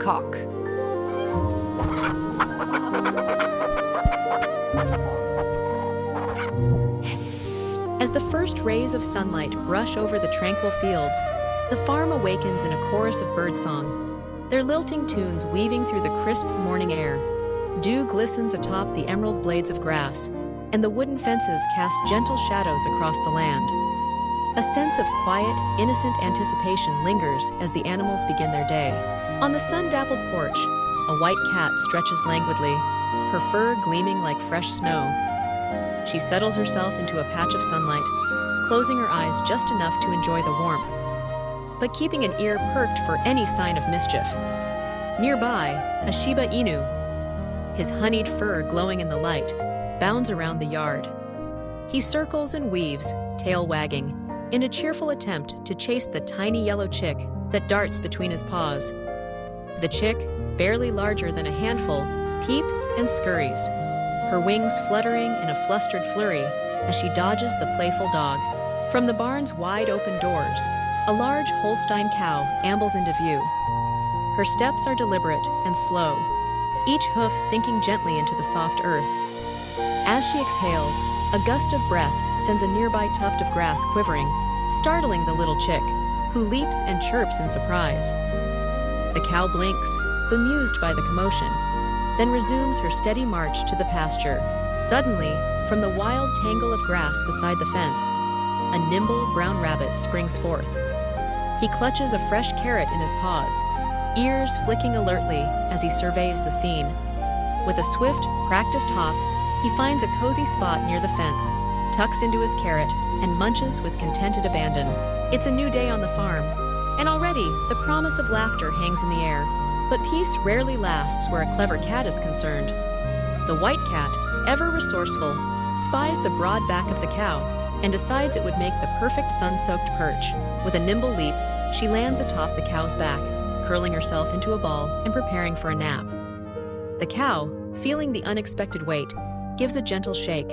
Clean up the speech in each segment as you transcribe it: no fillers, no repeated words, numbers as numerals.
Cock. Hiss. As the first rays of sunlight brush over the tranquil fields, the farm awakens in a chorus of birdsong, their lilting tunes weaving through the crisp morning air. Dew glistens atop the emerald blades of grass, and the wooden fences cast gentle shadows across the land. A sense of quiet, innocent anticipation lingers as the animals begin their day. On the sun-dappled porch, a white cat stretches languidly, her fur gleaming like fresh snow. She settles herself into a patch of sunlight, closing her eyes just enough to enjoy the warmth, but keeping an ear perked for any sign of mischief. Nearby, a Shiba Inu, his honeyed fur glowing in the light, bounds around the yard. He circles and weaves, tail wagging, in a cheerful attempt to chase the tiny yellow chick that darts between his paws. The chick, barely larger than a handful, peeps and scurries, her wings fluttering in a flustered flurry as she dodges the playful dog. From the barn's wide-open doors, a large Holstein cow ambles into view. Her steps are deliberate and slow, each hoof sinking gently into the soft earth. As she exhales, a gust of breath sends a nearby tuft of grass quivering, startling the little chick, who leaps and chirps in surprise. The cow blinks, bemused by the commotion, then resumes her steady march to the pasture. Suddenly, from the wild tangle of grass beside the fence, a nimble brown rabbit springs forth. He clutches a fresh carrot in his paws, ears flicking alertly as he surveys the scene. With a swift, practiced hop, he finds a cozy spot near the fence, tucks into his carrot, and munches with contented abandon. It's a new day on the farm, and already the promise of laughter hangs in the air. But peace rarely lasts where a clever cat is concerned. The white cat, ever resourceful, spies the broad back of the cow and decides it would make the perfect sun-soaked perch. With a nimble leap, she lands atop the cow's back, curling herself into a ball and preparing for a nap. The cow, feeling the unexpected weight, gives a gentle shake,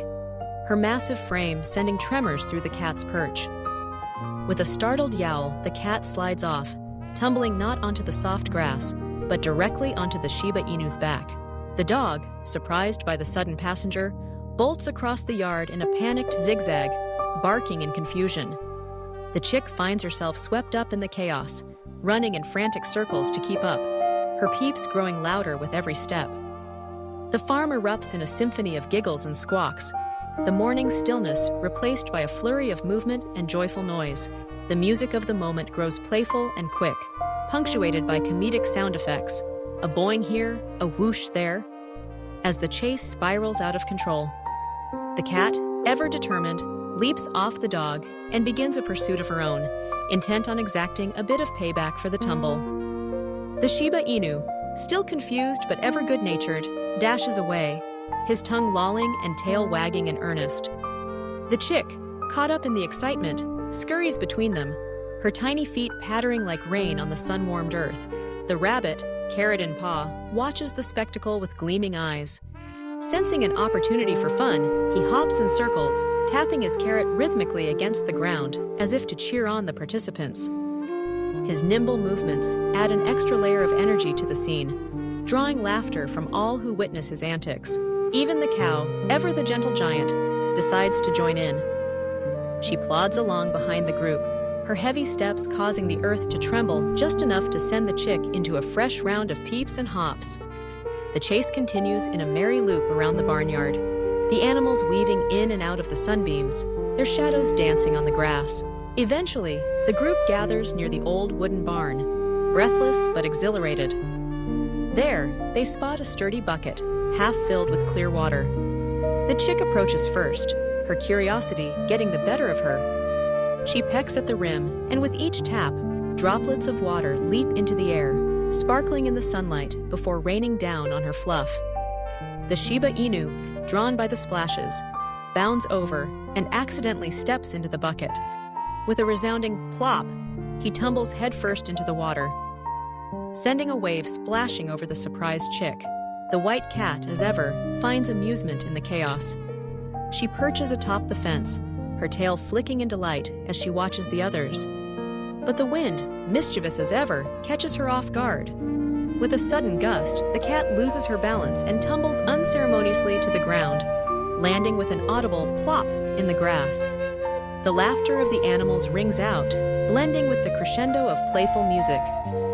her massive frame sending tremors through the cat's perch. With a startled yowl, the cat slides off, tumbling not onto the soft grass, but directly onto the Shiba Inu's back. The dog, surprised by the sudden passenger, bolts across the yard in a panicked zigzag, barking in confusion. The chick finds herself swept up in the chaos, running in frantic circles to keep up, her peeps growing louder with every step. The farm erupts in a symphony of giggles and squawks, the morning stillness replaced by a flurry of movement and joyful noise. The music of the moment grows playful and quick, punctuated by comedic sound effects, a boing here, a whoosh there, as the chase spirals out of control. The cat, ever determined, leaps off the dog and begins a pursuit of her own, intent on exacting a bit of payback for the tumble. The Shiba Inu, still confused but ever good-natured, dashes away, his tongue lolling and tail wagging in earnest. The chick, caught up in the excitement, scurries between them, her tiny feet pattering like rain on the sun-warmed earth. The rabbit, carrot in paw, watches the spectacle with gleaming eyes. Sensing an opportunity for fun, he hops in circles, tapping his carrot rhythmically against the ground, as if to cheer on the participants. His nimble movements add an extra layer of energy to the scene, drawing laughter from all who witness his antics. Even the cow, ever the gentle giant, decides to join in. She plods along behind the group, her heavy steps causing the earth to tremble just enough to send the chick into a fresh round of peeps and hops. The chase continues in a merry loop around the barnyard, the animals weaving in and out of the sunbeams, their shadows dancing on the grass. Eventually, the group gathers near the old wooden barn, breathless but exhilarated. There, they spot a sturdy bucket, half filled with clear water. The chick approaches first, her curiosity getting the better of her. She pecks at the rim, and with each tap, droplets of water leap into the air, sparkling in the sunlight before raining down on her fluff. The Shiba Inu, drawn by the splashes, bounds over and accidentally steps into the bucket. With a resounding plop, he tumbles headfirst into the water, sending a wave splashing over the surprised chick. The white cat, as ever, finds amusement in the chaos. She perches atop the fence, her tail flicking in delight as she watches the others. But the wind, mischievous as ever, catches her off guard. With a sudden gust, the cat loses her balance and tumbles unceremoniously to the ground, landing with an audible plop in the grass. The laughter of the animals rings out, blending with the crescendo of playful music.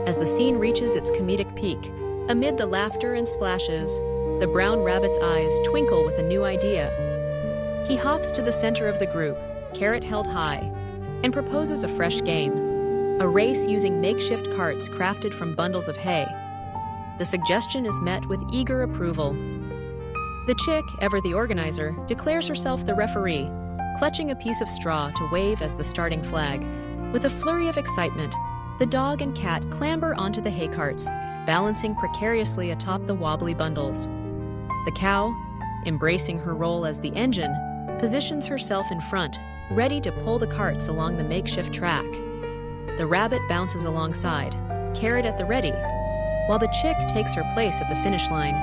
As the scene reaches its comedic peak, amid the laughter and splashes, the brown rabbit's eyes twinkle with a new idea. He hops to the center of the group, carrot held high, and proposes a fresh game, a race using makeshift carts crafted from bundles of hay. The suggestion is met with eager approval. The chick, ever the organizer, declares herself the referee, clutching a piece of straw to wave as the starting flag. With a flurry of excitement, the dog and cat clamber onto the hay carts, balancing precariously atop the wobbly bundles. The cow, embracing her role as the engine, positions herself in front, ready to pull the carts along the makeshift track. The rabbit bounces alongside, carrot at the ready, while the chick takes her place at the finish line,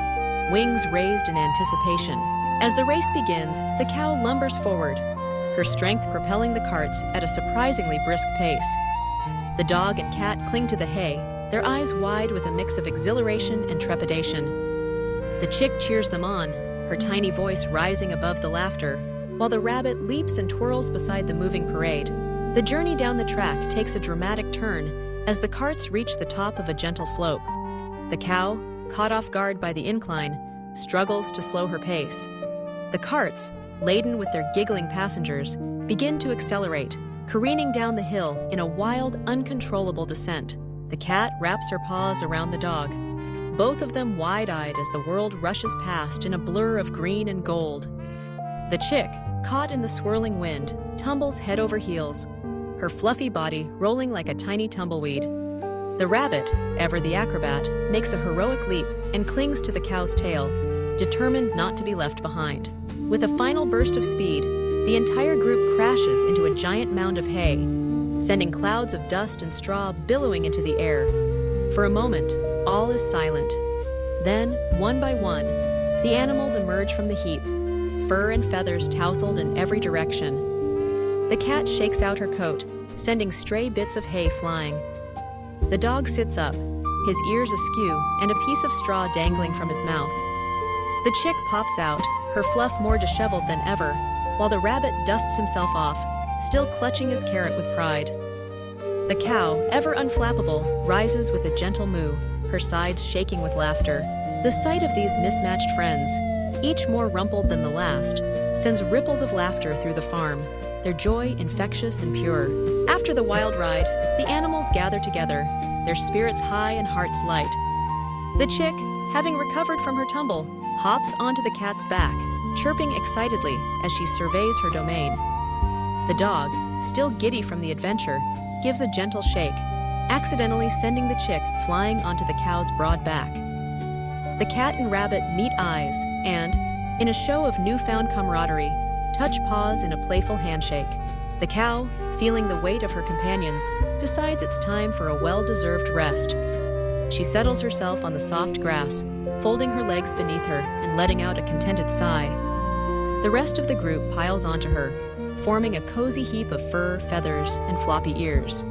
wings raised in anticipation. As the race begins, the cow lumbers forward, her strength propelling the carts at a surprisingly brisk pace. The dog and cat cling to the hay, their eyes wide with a mix of exhilaration and trepidation. The chick cheers them on, her tiny voice rising above the laughter, while the rabbit leaps and twirls beside the moving parade. The journey down the track takes a dramatic turn as the carts reach the top of a gentle slope. The cow, caught off guard by the incline, struggles to slow her pace. The carts, laden with their giggling passengers, begin to accelerate, careening down the hill in a wild, uncontrollable descent. The cat wraps her paws around the dog, both of them wide-eyed as the world rushes past in a blur of green and gold. The chick, caught in the swirling wind, tumbles head over heels, her fluffy body rolling like a tiny tumbleweed. The rabbit, ever the acrobat, makes a heroic leap and clings to the cow's tail, determined not to be left behind. With a final burst of speed, the entire group crashes into a giant mound of hay, sending clouds of dust and straw billowing into the air. For a moment, all is silent. Then, one by one, the animals emerge from the heap, fur and feathers tousled in every direction. The cat shakes out her coat, sending stray bits of hay flying. The dog sits up, his ears askew and a piece of straw dangling from his mouth. The chick pops out, her fluff more disheveled than ever, while the rabbit dusts himself off, still clutching his carrot with pride. The cow, ever unflappable, rises with a gentle moo, her sides shaking with laughter. The sight of these mismatched friends, each more rumpled than the last, sends ripples of laughter through the farm, their joy infectious and pure. After the wild ride, the animals gather together, their spirits high and hearts light. The chick, having recovered from her tumble, hops onto the cat's back, chirping excitedly as she surveys her domain. The dog, still giddy from the adventure, gives a gentle shake, accidentally sending the chick flying onto the cow's broad back. The cat and rabbit meet eyes and, in a show of newfound camaraderie, touch paws in a playful handshake. The cow, feeling the weight of her companions, decides it's time for a well-deserved rest. She settles herself on the soft grass, folding her legs beneath her and letting out a contented sigh. The rest of the group piles onto her, forming a cozy heap of fur, feathers, and floppy ears.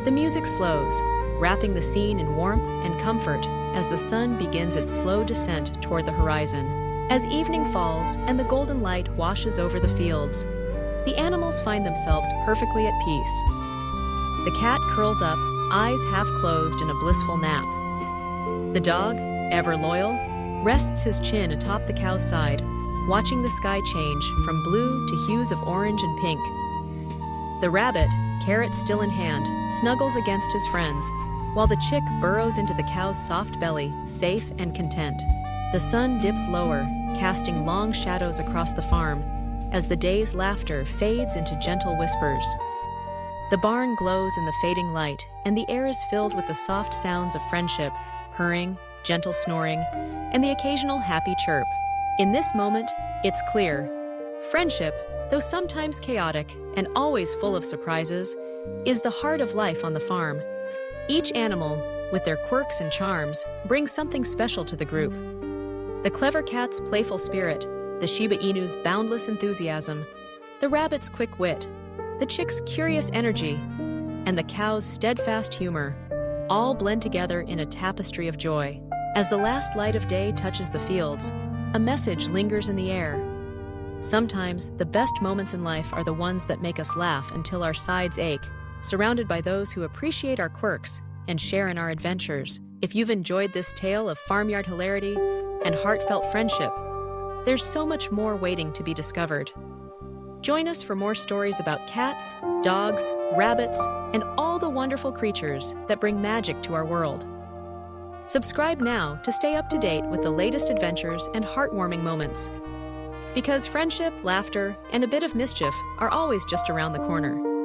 The music slows, wrapping the scene in warmth and comfort as the sun begins its slow descent toward the horizon. As evening falls and the golden light washes over the fields, the animals find themselves perfectly at peace. The cat curls up, eyes half closed in a blissful nap. The dog, ever loyal, rests his chin atop the cow's side, watching the sky change from blue to hues of orange and pink. The rabbit, carrot still in hand, snuggles against his friends, while the chick burrows into the cow's soft belly, safe and content. The sun dips lower, casting long shadows across the farm, as the day's laughter fades into gentle whispers. The barn glows in the fading light, and the air is filled with the soft sounds of friendship, purring, gentle snoring, and the occasional happy chirp. In this moment, it's clear. Friendship, though sometimes chaotic and always full of surprises, is the heart of life on the farm. Each animal, with their quirks and charms, brings something special to the group. The clever cat's playful spirit, the Shiba Inu's boundless enthusiasm, the rabbit's quick wit, the chick's curious energy, and the cow's steadfast humor, all blend together in a tapestry of joy. As the last light of day touches the fields, a message lingers in the air. Sometimes, the best moments in life are the ones that make us laugh until our sides ache, surrounded by those who appreciate our quirks and share in our adventures. If you've enjoyed this tale of farmyard hilarity and heartfelt friendship, there's so much more waiting to be discovered. Join us for more stories about cats, dogs, rabbits, and all the wonderful creatures that bring magic to our world. Subscribe now to stay up to date with the latest adventures and heartwarming moments. Because friendship, laughter, and a bit of mischief are always just around the corner.